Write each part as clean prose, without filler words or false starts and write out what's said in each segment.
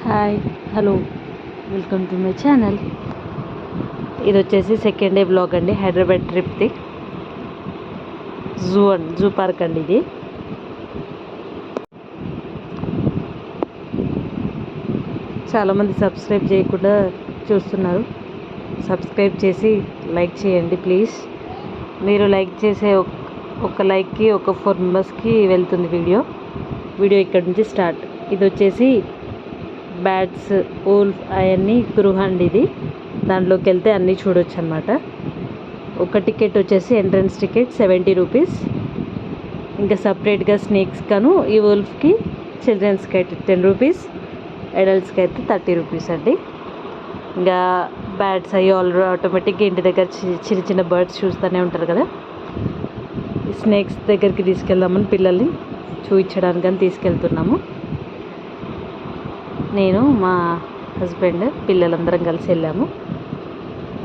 Hi hello welcome to my channel. ఇది వచ్చేసి second day blog అండి. హైదరాబాద్ ట్రిప్ది జూ పార్క్ అండి. ఇది చాలామంది సబ్స్క్రైబ్ చేయకుండా చూస్తున్నారు. సబ్స్క్రైబ్ చేసి లైక్ చేయండి ప్లీజ్. మీరు లైక్ చేసే ఒక లైక్కి ఒక 4 మెంబర్స్కి వెళ్తుంది వీడియో ఇక్కడ నుంచి స్టార్ట్. ఇది వచ్చేసి బ్యాట్స్ వూల్ఫ్ అవన్నీ గృహ అండి. ఇది దాంట్లోకి వెళ్తే అన్నీ చూడొచ్చు అనమాట. ఒక టికెట్ వచ్చేసి ఎంట్రన్స్ టికెట్ 70 రూపీస్. ఇంకా సపరేట్గా స్నేక్స్ కాను ఈ వూల్ఫ్కి చిల్డ్రన్స్కి అయితే 10 రూపీస్, అడల్ట్స్కి అయితే 30 రూపీస్ అండి. ఇంకా బ్యాట్స్ అవి ఆటోమేటిక్గా ఇంటి దగ్గర చిన్న చిన్న బర్డ్స్ చూస్తూనే ఉంటారు కదా. ఈ స్నేక్స్ దగ్గరికి తీసుకెళ్దామని పిల్లల్ని చూపించడానికని తీసుకెళ్తున్నాము. నేను మా హస్బెండ్ పిల్లలందరం కలిసి వెళ్ళాము.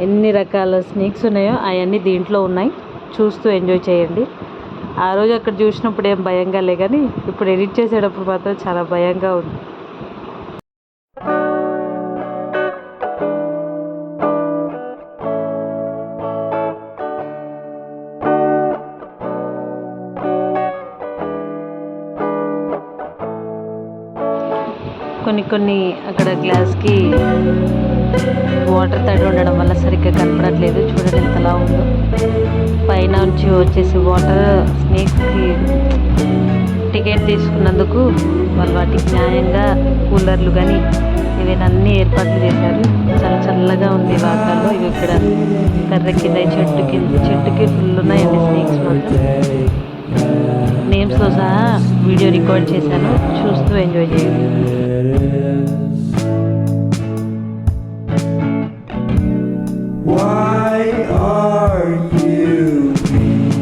ఎన్ని రకాల స్నేక్స్ ఉన్నాయో అవన్నీ దీంట్లో ఉన్నాయి. చూస్తూ ఎంజాయ్ చేయండి. ఆ రోజు అక్కడ చూసినప్పుడు ఏం భయంగా లే, కానీ ఇప్పుడు ఎడిట్ చేసేటప్పుడు మాత్రం చాలా భయంగా ఉంది. కొన్ని అక్కడ గ్లాస్కి వాటర్ తడి ఉండడం వల్ల సరిగ్గా కనపడట్లేదు. చూడండి ఎంతలా ఉందో. పైన నుంచి వచ్చేసి వాటర్ స్నేక్స్కి టికెట్ తీసుకున్నందుకు వాళ్ళు వాటికి న్యాయంగా కూలర్లు కానీ ఇవన్నీ అన్నీ ఏర్పాట్లు చేశారు. చాలా చల్లగా ఉంది వాతావరణంలో. ఇవి ఇక్కడ కర్ర కింద చెట్టుకి ఫుల్ ఉన్నాయండి స్నేక్స్. మాత్రం నేమ్స్తో సహా వీడియో రికార్డ్ చేశాను. చూస్తూ ఎంజాయ్ చేయండి.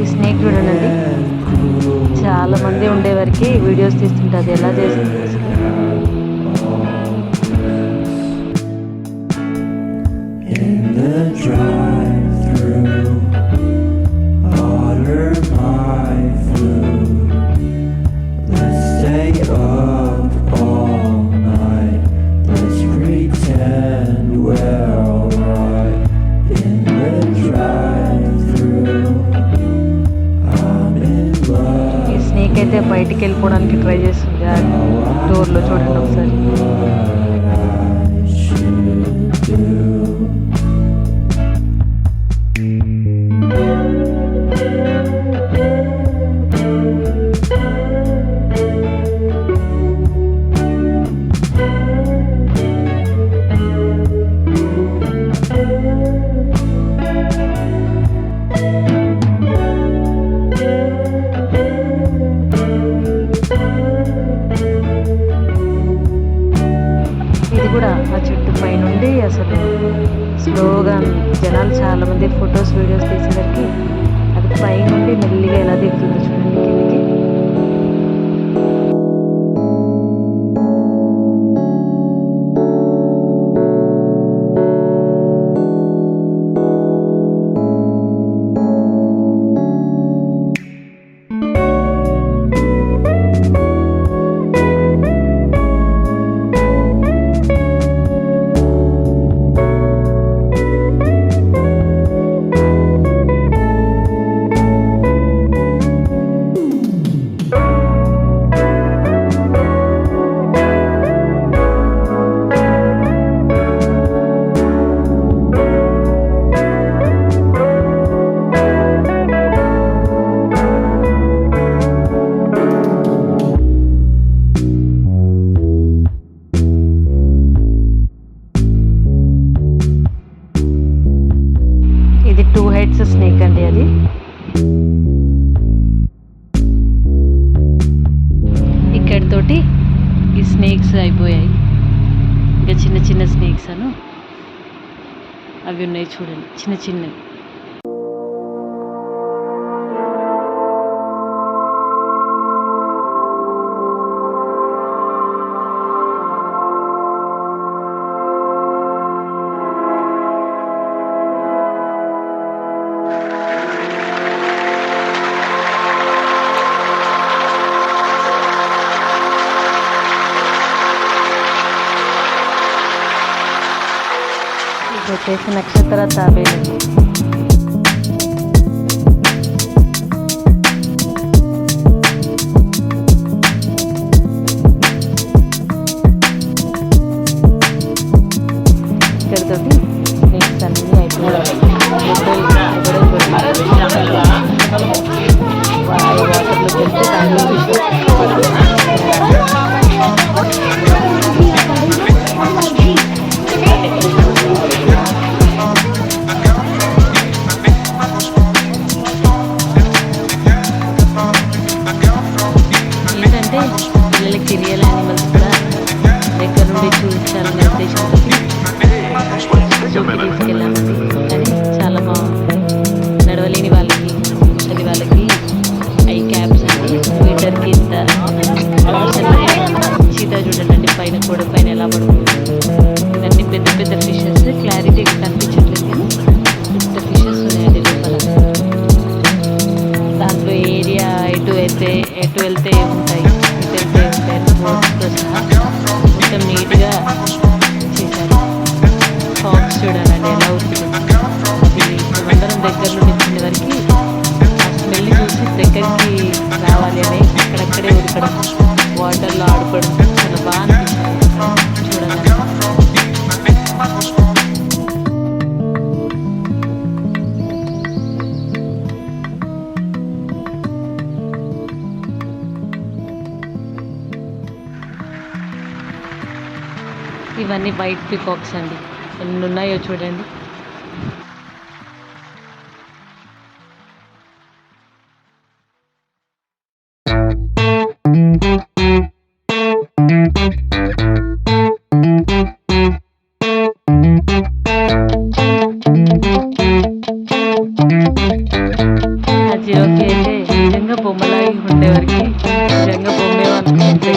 ఈ స్నేక్ చూడండి, చాలా మంది ఉండేవారికి వీడియోస్ తీస్తుంటుంది ఎలా చేస్తుంది. అయితే బయటికి వెళ్ళిపోవడానికి ట్రై చేస్తుంది. డోర్లో చూడండి ఒకసారి. కూడా ఆ చెట్టు పై నుండి అసలు స్లోగా జనాలు చాలామంది ఫొటోస్ వీడియోస్ తీసేసరికి అది పై నుండి మెల్లిగా ఎలా దిగుతుందో చూడండి కిందికి. ఇది 2 హెడ్స్ స్నేక్ అండి. అది ఇక్కడితోటి ఈ స్నేక్స్ అయిపోయాయి. ఇంకా చిన్న చిన్న స్నేక్స్ అవి ఉన్నాయి చూడండి, చిన్న చిన్నవి. వచ్చేసి నక్షత్ర తాబేలు. ఇక్కడితోటి స్నేక్స్ అన్నీ అయిపోయాయి. వాటర్లోకి వెళ్తే దాంట్లో ఏంటంటే పిల్లలకి రియల్ యానిమల్స్ కూడా దగ్గర నుండి చూపించాలనే ఉద్దేశంతో తీసుకెళ్ళామండి. కానీ చాలా బాగుంది. నడవలేని వాళ్ళకి ముసలి వాళ్ళకి ఐ క్యాప్స్ అండి. మీటర్కి ఇంత చీత చూడండి పైన కూడా పైన ఎలా పడుతుంది. ఇవన్నీ పెద్ద పెద్ద ఫిషెస్, క్లారిటీగా కనిపించట్లేదు కానీ పెద్ద ఫిషెస్ ఉన్నాయండి లోపల. దాంట్లో ఏరియా ఎటు వెళ్తే ఉంటాయి, ఇటు వెళ్తే ఉంటాయి బోట్స్తో సహా మొత్తం నీట్గా చేశారు. ఫాక్స్ చూడాలండి ఎలా అవుతుంది. అది మేమందరం దగ్గర నుండి చిన్న వరకు ఆ స్మెల్ చూసి దగ్గరికి రావాలి అని అక్కడక్కడే ఉడకడం, వాటర్లో ఆడుకోవడం చాలా బాగా అనిపించింది చూడాలని. ఇవన్నీ వైట్ పీకాక్స్ అండి. ఎన్ని ఉన్నాయో చూడండి. ఆ జిరాఫీ అయితే నిజంగా బొమ్మలాగి ఉండేవారికి నిజంగా బొమ్మే అనుకుంటే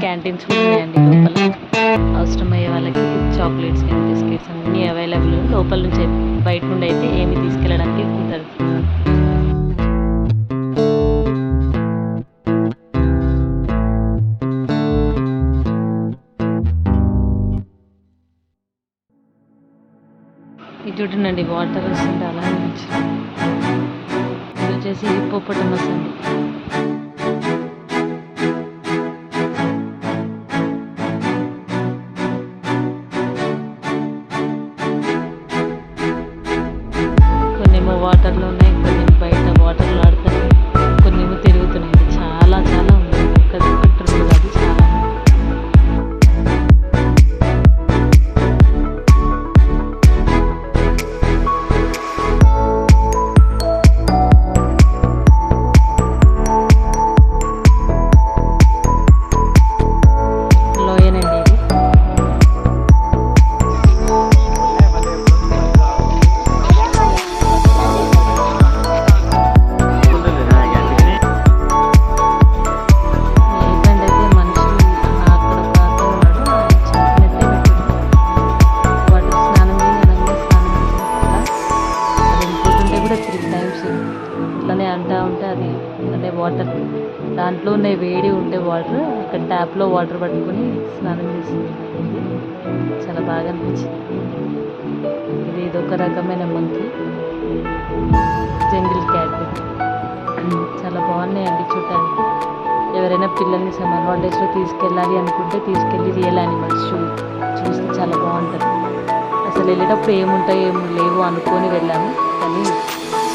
క్యాంటీన్స్ కూడా ఉన్నాయండి లోపల. అవసరమయ్యే వాళ్ళకి చాక్లెట్స్ కానీ బిస్కెట్స్ అన్నీ అవైలబుల్. లోపల నుంచి బయట నుండి అయితే ఏమి తీసుకెళ్ళడానికి ఉంటుంది. ఇది చూడండి వాటర్ వస్తుంది అలా నుంచి. ఇది వచ్చేసి హిప్పోపటమస్ అండి. కొన్నేమో వాటర్లో ఉన్నాయి, కొన్ని బయట వాటర్లో ఆడుతున్నాయి, కొన్నేమో తిరుగుతున్నాయి. చాలా చాలా ఉన్నాయి. ఒక్కటి రెండు కాదు, చాలా లోయనండి ఇది. అట్లనే అంటూ ఉంటే అది అంటే వాటర్ దాంట్లో ఉన్న వేడి ఉండే వాటర్ అక్కడ ట్యాప్లో వాటర్ పట్టుకొని స్నానం చేసింది. చాలా బాగా అనిపించింది. ఇది ఒక రకమైన మంకీ, జంగిల్ క్యాట్. చాలా బాగున్నాయండి చూడటానికి. ఎవరైనా పిల్లల్ని సమ్మర్ హాలిడేస్లో తీసుకెళ్ళాలి అనుకుంటే తీసుకెళ్ళి రియల్ యానిమల్స్ చూస్తే చాలా బాగుంటుంది. అసలు వెళ్ళేటప్పుడు ఏముంటాయో ఏమి లేవు అనుకొని వెళ్ళాము, కానీ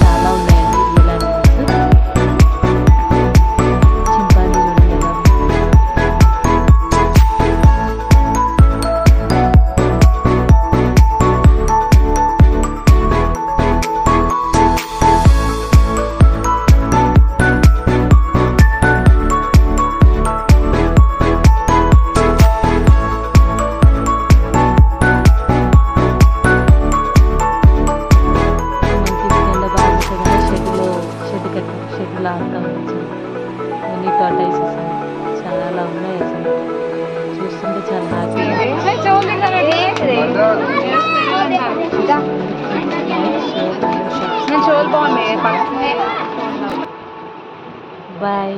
చాలా ఉన్నాయండి రియల్ యానిమల్స్. చింపాంజీ చూడండి ఎలా ఉంది. బ్లాక్ గమనించాను. మినీ టార్టాయిసెస్ చాలా ఉన్నాయి అసలు. చూస్తుంటే చాలా హ్యాపీ. బాయ్.